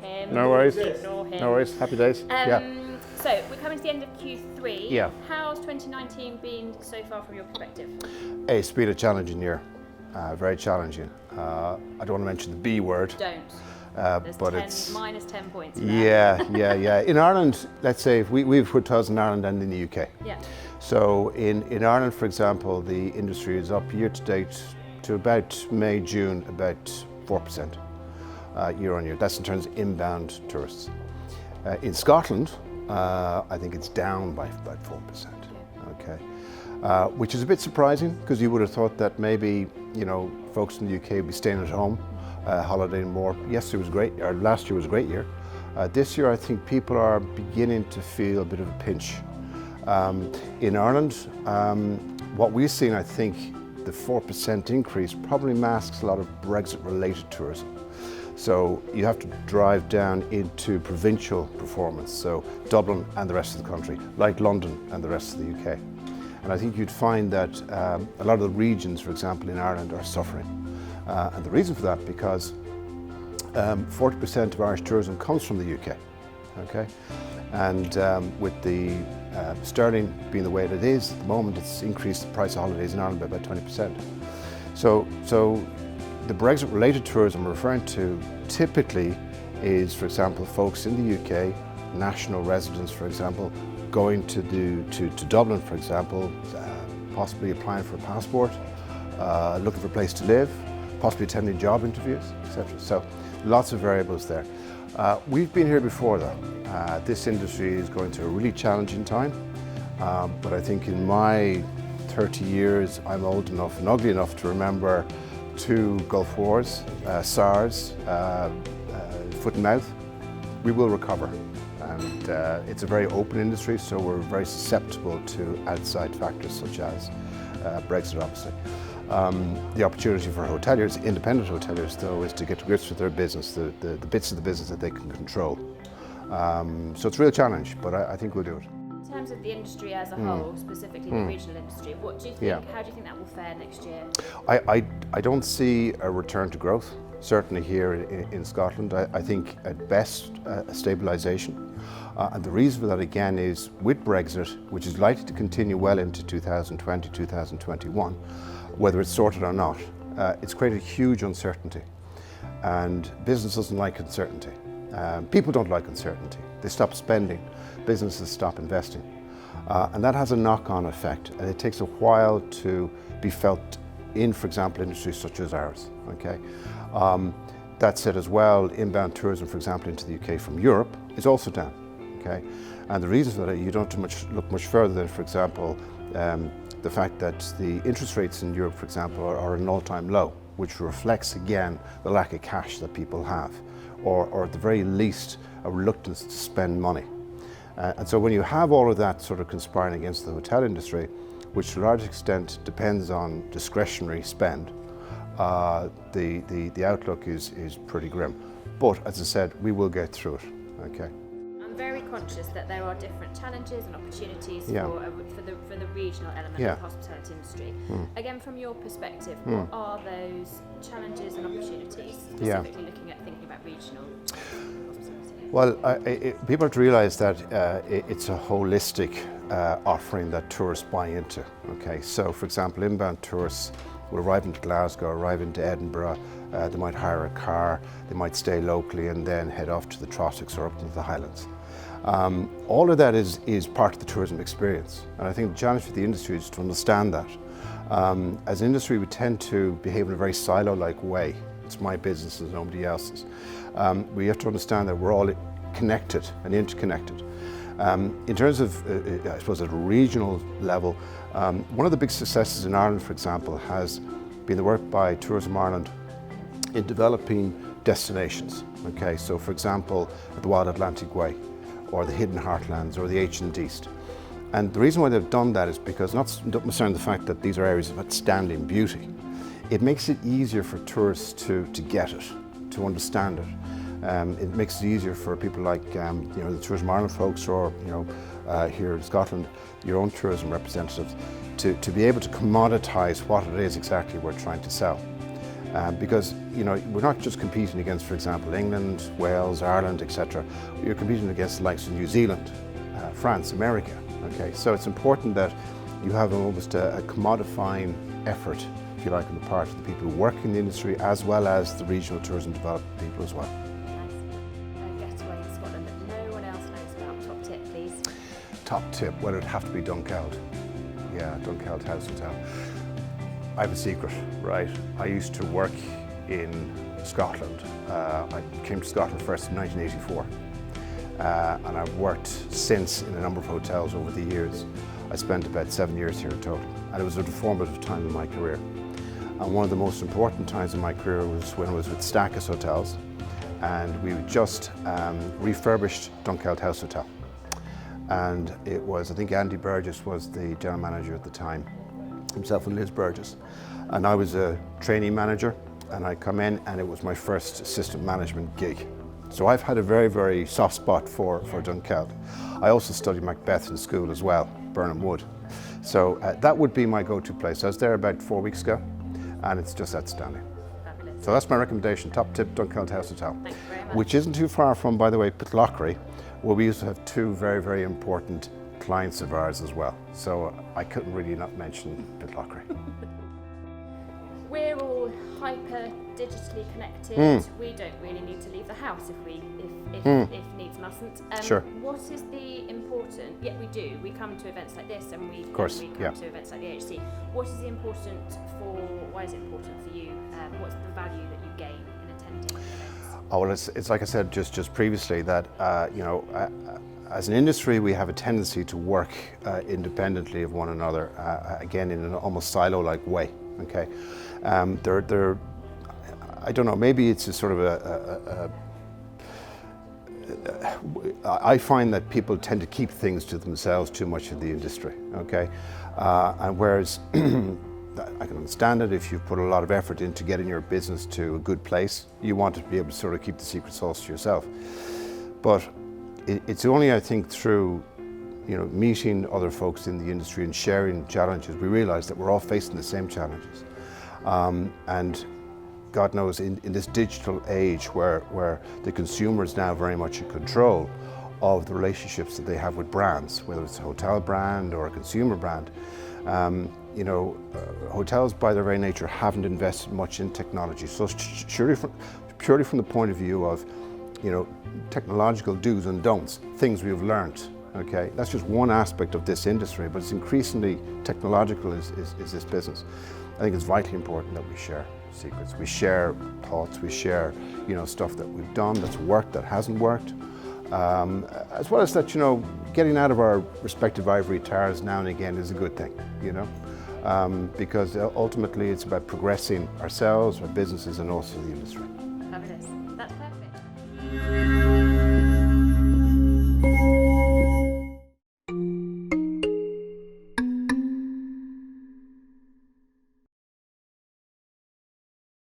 him. No worries. Ignore him. No worries. Happy days. So we're coming to the end of Q3. Yeah. How's 2019 been so far from your perspective? It's been a challenging year. Very challenging. I don't want to mention the B word. Don't. There's but 10, it's minus 10 points. Yeah. In Ireland, let's say we've hotels in Ireland and in the UK. Yeah. So in Ireland, for example, the industry is up year to date to about May, June, about 4% year on year. That's in terms of inbound tourists. In Scotland, I think it's down by about 4%. Okay, which is a bit surprising because you would have thought that maybe folks in the UK would be staying at home, holidaying more. Yes, it was great. Or last year was a great year. This year, I think people are beginning to feel a bit of a pinch. In Ireland, what we've seen, I think, the 4% increase probably masks a lot of Brexit-related tourism. So you have to drive down into provincial performance, so Dublin and the rest of the country, like London and the rest of the UK. And I think you'd find that a lot of the regions, for example, in Ireland are suffering. And the reason for that, because 40% of Irish tourism comes from the UK, okay? And with the sterling being the way that it is at the moment, it's increased the price of holidays in Ireland by about 20%. So the Brexit-related tourism we're referring to typically is, for example, folks in the UK, national residents, for example, going to Dublin, for example, possibly applying for a passport, looking for a place to live, possibly attending job interviews, etc. So lots of variables there. We've been here before though. This industry is going through a really challenging time, but I think in my 30 years, I'm old enough and ugly enough to remember 2 Gulf Wars, SARS, foot and mouth. We will recover. And it's a very open industry, so we're very susceptible to outside factors such as Brexit, obviously. The opportunity for hoteliers, independent hoteliers though, is to get to grips with their business, the bits of the business that they can control. So it's a real challenge, but I think we'll do it. In terms of the industry as a whole, specifically the regional industry, what do you think? How do you think that will fare next year? I don't see a return to growth, certainly here in Scotland. I think at best a stabilisation. And the reason for that again is with Brexit, which is likely to continue well into 2020, 2021, whether it's sorted or not, it's created huge uncertainty. And business doesn't like uncertainty. People don't like uncertainty. They stop spending, businesses stop investing. And that has a knock-on effect, and it takes a while to be felt in, for example, industries such as ours, okay? That said as well, inbound tourism, for example, into the UK from Europe is also down, okay? And the reason for that, you don't have to look much further than, for example, the fact that the interest rates in Europe, for example, are at an all-time low, which reflects, again, the lack of cash that people have, or at the very least, a reluctance to spend money. And so when you have all of that sort of conspiring against the hotel industry, which to a large extent depends on discretionary spend, the outlook is pretty grim. But as I said, we will get through it, okay? I'm very conscious that there are different challenges and opportunities for the regional element of the hospitality industry. Again, from your perspective, what are those challenges and opportunities, specifically looking at thinking about regional hospitality? Well, people have to realise that it's a holistic offering that tourists buy into, okay? So, for example, inbound tourists will arrive into Glasgow, arrive into Edinburgh, they might hire a car, they might stay locally and then head off to the Trossachs or up into the Highlands. All of that is part of the tourism experience, and I think the challenge for the industry is to understand that. As an industry, we tend to behave in a very silo-like way. It's my business and nobody else's. We have to understand that we're all connected and interconnected. In terms of, I suppose, at a regional level, one of the big successes in Ireland, for example, has been the work by Tourism Ireland in developing destinations. Okay, so for example, the Wild Atlantic Way, or the Hidden Heartlands, or the Ancient East. And the reason why they've done that is because, notwithstanding the fact that these are areas of outstanding beauty, it makes it easier for tourists to get it, to understand it. It makes it easier for people like the Tourism Ireland folks, or here in Scotland, your own tourism representatives, to be able to commoditise what it is exactly we're trying to sell. Because we're not just competing against, for example, England, Wales, Ireland, etc. You're competing against the likes of New Zealand, France, America. Okay, so it's important that you have almost a commodifying effort, if you like, on the part of the people who work in the industry, as well as the regional tourism development people as well. Nice. Getaway in Scotland that no one else knows about. Top tip, please. Top tip, well, it'd have to be Dunkeld. Yeah, Dunkeld House Hotel. I have a secret, right? I used to work in Scotland. I came to Scotland first in 1984. And I've worked since in a number of hotels over the years. I spent about 7 years here in total. And it was a formative time in my career. And one of the most important times in my career was when I was with Stackis Hotels. And we just refurbished Dunkeld House Hotel. And it was, I think Andy Burgess was the general manager at the time, himself and Liz Burgess. And I was a trainee manager, and I come in and it was my first assistant management gig. So I've had a very, very soft spot for Dunkeld. I also studied Macbeth in school as well, Burnham Wood. So that would be my go-to place. I was there about 4 weeks ago, and it's just outstanding. Fabulous. So that's my recommendation, top tip, Dunkeld House Hotel. Thank you very much. Which isn't too far from, by the way, Pitlochry, where we used to have two very, very important clients of ours as well. So I couldn't really not mention Pitlochry. We're all hyper digitally connected. We don't really need to leave the house if needs mustn't. Sure. What is the important? Yeah, we do. We come to events like this, and we come to events like the HC. What is important for? Why is it important for you? What's the value that you gain in attending events? Oh, well, it's like I said just previously that as an industry we have a tendency to work independently of one another, again in an almost silo-like way. Okay, I don't know. Maybe it's a sort of I find that people tend to keep things to themselves too much in the industry. Okay, and whereas I can understand it if you've put a lot of effort into getting your business to a good place, you want to be able to sort of keep the secret sauce to yourself. But it's only, I think, through meeting other folks in the industry and sharing challenges, we realize that we're all facing the same challenges. And God knows, in this digital age where the consumer is now very much in control of the relationships that they have with brands, whether it's a hotel brand or a consumer brand, hotels by their very nature haven't invested much in technology. So purely from the point of view of technological do's and don'ts, things we've learned. Okay, that's just one aspect of this industry, but it's increasingly technological is this business. I think it's vitally important that we share secrets, we share thoughts, we share stuff that we've done, that's worked, that hasn't worked, as well as that getting out of our respective ivory towers now and again is a good thing, because ultimately it's about progressing ourselves, our businesses, and also the industry. Fabulous. That's perfect.